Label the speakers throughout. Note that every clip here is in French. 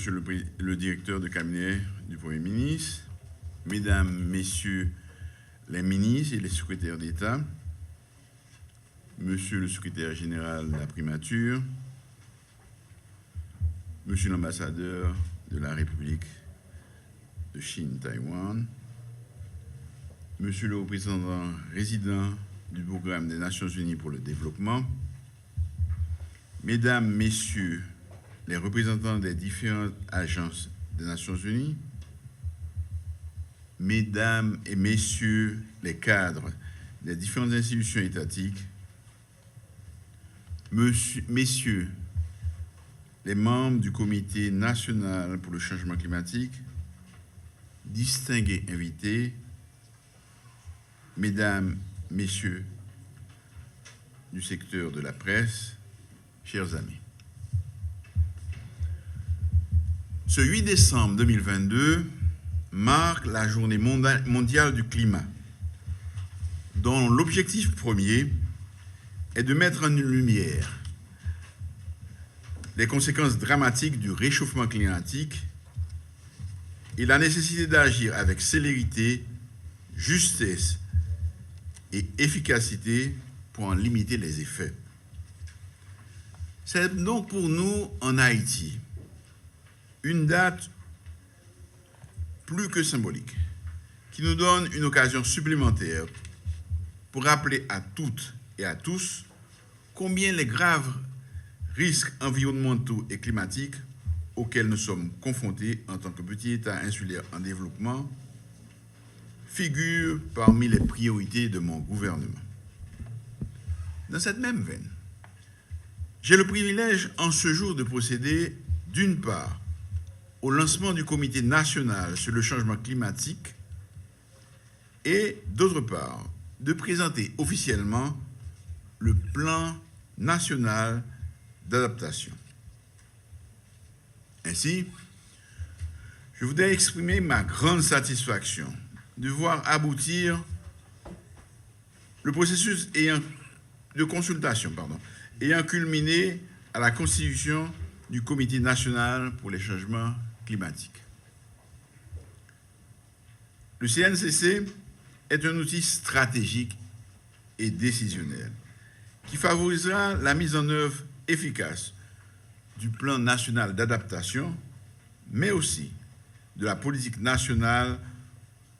Speaker 1: Monsieur le directeur de cabinet du Premier ministre, Mesdames, Messieurs les ministres et les secrétaires d'État, Monsieur le secrétaire général de la primature, Monsieur l'ambassadeur de la République de Chine-Taïwan, Monsieur le représentant résident du Programme des Nations Unies pour le développement, Mesdames, Messieurs les représentants des différentes agences des Nations Unies, Mesdames et Messieurs les cadres des différentes institutions étatiques, Messieurs les membres du Comité national pour le changement climatique, distingués invités, Mesdames, Messieurs du secteur de la presse, chers amis. Ce 8 décembre 2022 marque la journée mondiale du climat, dont l'objectif premier est de mettre en lumière les conséquences dramatiques du réchauffement climatique et la nécessité d'agir avec célérité, justesse et efficacité pour en limiter les effets. C'est donc pour nous, en Haïti, une date plus que symbolique, qui nous donne une occasion supplémentaire pour rappeler à toutes et à tous combien les graves risques environnementaux et climatiques auxquels nous sommes confrontés en tant que petit État insulaire en développement figurent parmi les priorités de mon gouvernement. Dans cette même veine, j'ai le privilège en ce jour de procéder, d'une part, au lancement du Comité national sur le changement climatique et, d'autre part, de présenter officiellement le plan national d'adaptation. Ainsi, je voudrais exprimer ma grande satisfaction de voir aboutir le processus de consultation ayant culminé à la constitution du Comité national pour les changements climatiques. Le CNCC est un outil stratégique et décisionnel qui favorisera la mise en œuvre efficace du plan national d'adaptation, mais aussi de la politique nationale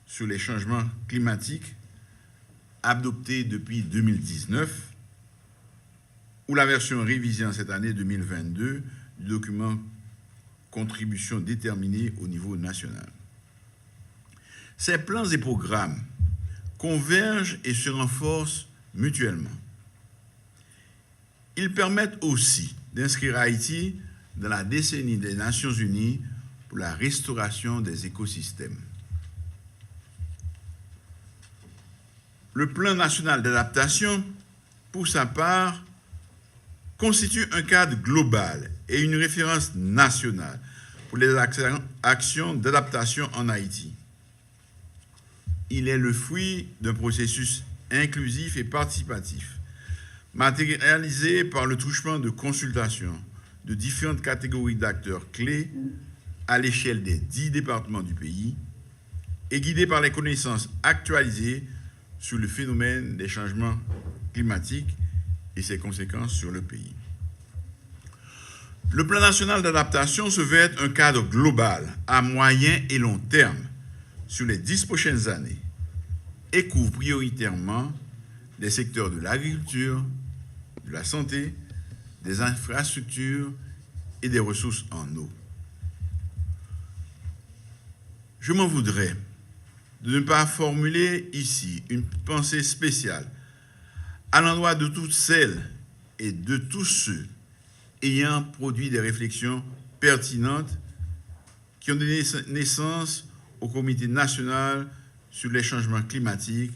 Speaker 1: sur les changements climatiques adoptée depuis 2019, ou la version révisée en cette année 2022 du document contribution déterminée au niveau national. Ces plans et programmes convergent et se renforcent mutuellement. Ils permettent aussi d'inscrire Haïti dans la décennie des Nations Unies pour la restauration des écosystèmes. Le plan national d'adaptation, pour sa part, constitue un cadre global et une référence nationale pour les actions d'adaptation en Haïti. Il est le fruit d'un processus inclusif et participatif, matérialisé par le truchement de consultations de différentes catégories d'acteurs clés à l'échelle des 10 départements du pays et guidé par les connaissances actualisées sur le phénomène des changements climatiques et ses conséquences sur le pays. Le plan national d'adaptation se veut être un cadre global à moyen et long terme sur les 10 prochaines années et couvre prioritairement les secteurs de l'agriculture, de la santé, des infrastructures et des ressources en eau. Je m'en voudrais de ne pas formuler ici une pensée spéciale à l'endroit de toutes celles et de tous ceux ayant produit des réflexions pertinentes qui ont donné naissance au Comité national sur les changements climatiques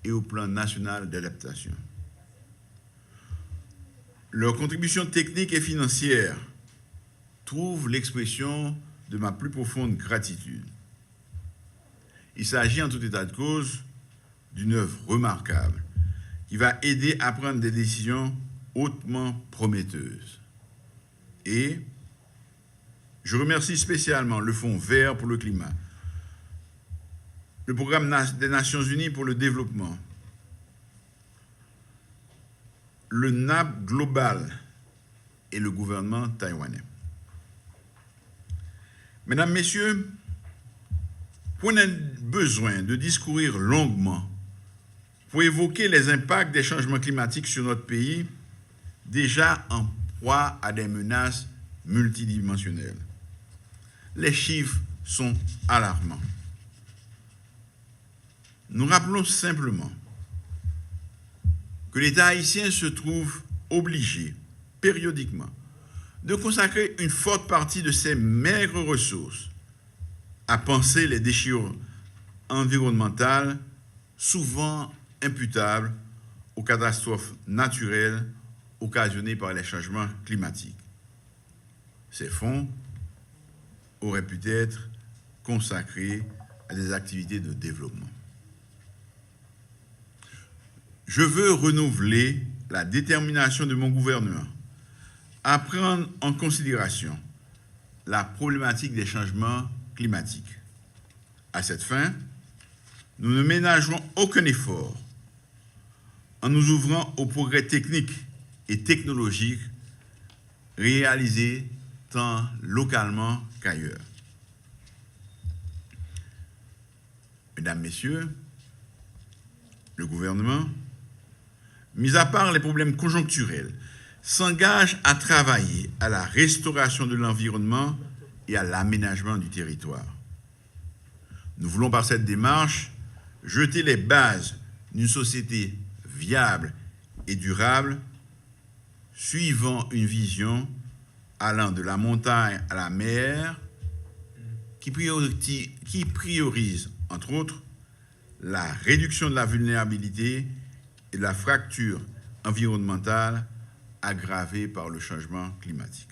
Speaker 1: et au plan national d'adaptation. Leur contribution technique et financière trouve l'expression de ma plus profonde gratitude. Il s'agit en tout état de cause d'une œuvre remarquable qui va aider à prendre des décisions hautement prometteuses. Et Je remercie spécialement le Fonds vert pour le climat, le Programme des Nations Unies pour le développement, le NAP global et le gouvernement taïwanais. Mesdames, Messieurs, pour n'être besoin de discourir longuement pour évoquer les impacts des changements climatiques sur notre pays, déjà en proie à des menaces multidimensionnelles. Les chiffres sont alarmants. Nous rappelons simplement que l'État haïtien se trouve obligé, périodiquement, de consacrer une forte partie de ses maigres ressources à penser les déchirures environnementales, souvent imputables aux catastrophes naturelles occasionnées par les changements climatiques. Ces fonds auraient pu être consacrés à des activités de développement. Je veux renouveler la détermination de mon gouvernement à prendre en considération la problématique des changements climatiques. À cette fin, nous ne ménagerons aucun effort en nous ouvrant aux progrès techniques et technologiques réalisés tant localement qu'ailleurs. Mesdames, Messieurs, le gouvernement, mis à part les problèmes conjoncturels, s'engage à travailler à la restauration de l'environnement et à l'aménagement du territoire. Nous voulons par cette démarche jeter les bases d'une société viable et durable, suivant une vision allant de la montagne à la mer, qui priorise, entre autres, la réduction de la vulnérabilité et de la fracture environnementale aggravée par le changement climatique.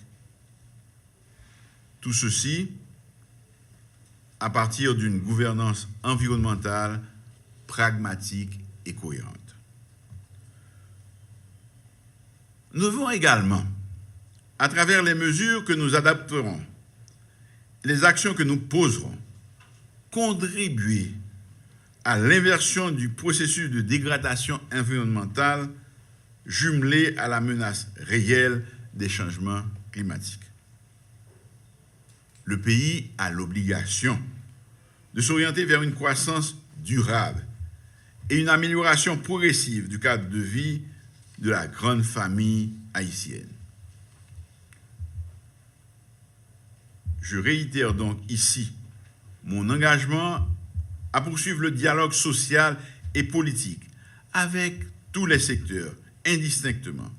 Speaker 1: Tout ceci à partir d'une gouvernance environnementale pragmatique et cohérente. Nous devons également, à travers les mesures que nous adapterons, les actions que nous poserons, contribuer à l'inversion du processus de dégradation environnementale jumelé à la menace réelle des changements climatiques. Le pays a l'obligation de s'orienter vers une croissance durable et une amélioration progressive du cadre de vie de la grande famille haïtienne. Je réitère donc ici mon engagement à poursuivre le dialogue social et politique avec tous les secteurs, indistinctement,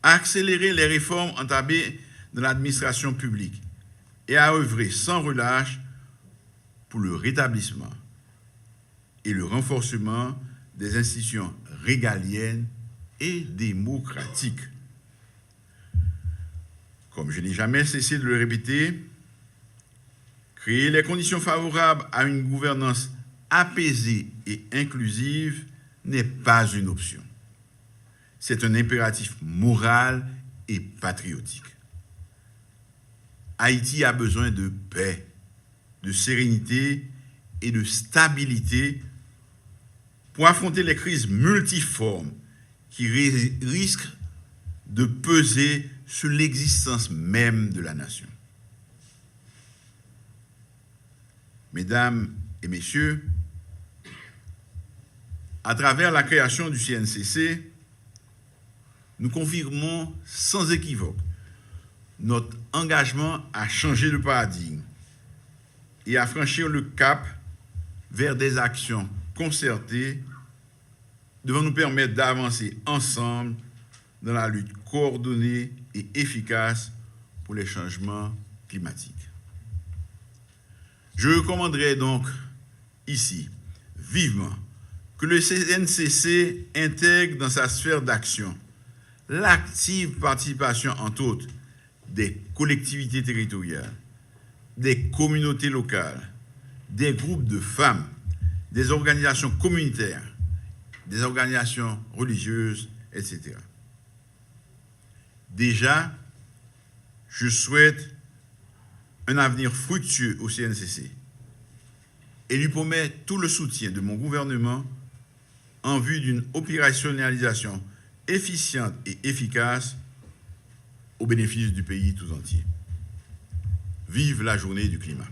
Speaker 1: à accélérer les réformes entamées dans l'administration publique et à œuvrer sans relâche pour le rétablissement et le renforcement des institutions régaliennes et démocratiques. Comme je n'ai jamais cessé de le répéter, créer les conditions favorables à une gouvernance apaisée et inclusive n'est pas une option. C'est un impératif moral et patriotique. Haïti a besoin de paix, de sérénité et de stabilité pour affronter les crises multiformes qui risquent de peser sur l'existence même de la nation. Mesdames et Messieurs, à travers la création du CNCC, nous confirmons sans équivoque notre engagement à changer de paradigme et à franchir le cap vers des actions concertées devant nous permettre d'avancer ensemble dans la lutte coordonnée et efficace pour les changements climatiques. Je recommanderais donc ici vivement que le CNCC intègre dans sa sphère d'action l'active participation, entre autres, des collectivités territoriales, des communautés locales, des groupes de femmes, des organisations communautaires, des organisations religieuses, etc. Déjà, je souhaite un avenir fructueux au CNCC et lui promet tout le soutien de mon gouvernement en vue d'une opérationnalisation efficiente et efficace au bénéfice du pays tout entier. Vive la journée du climat.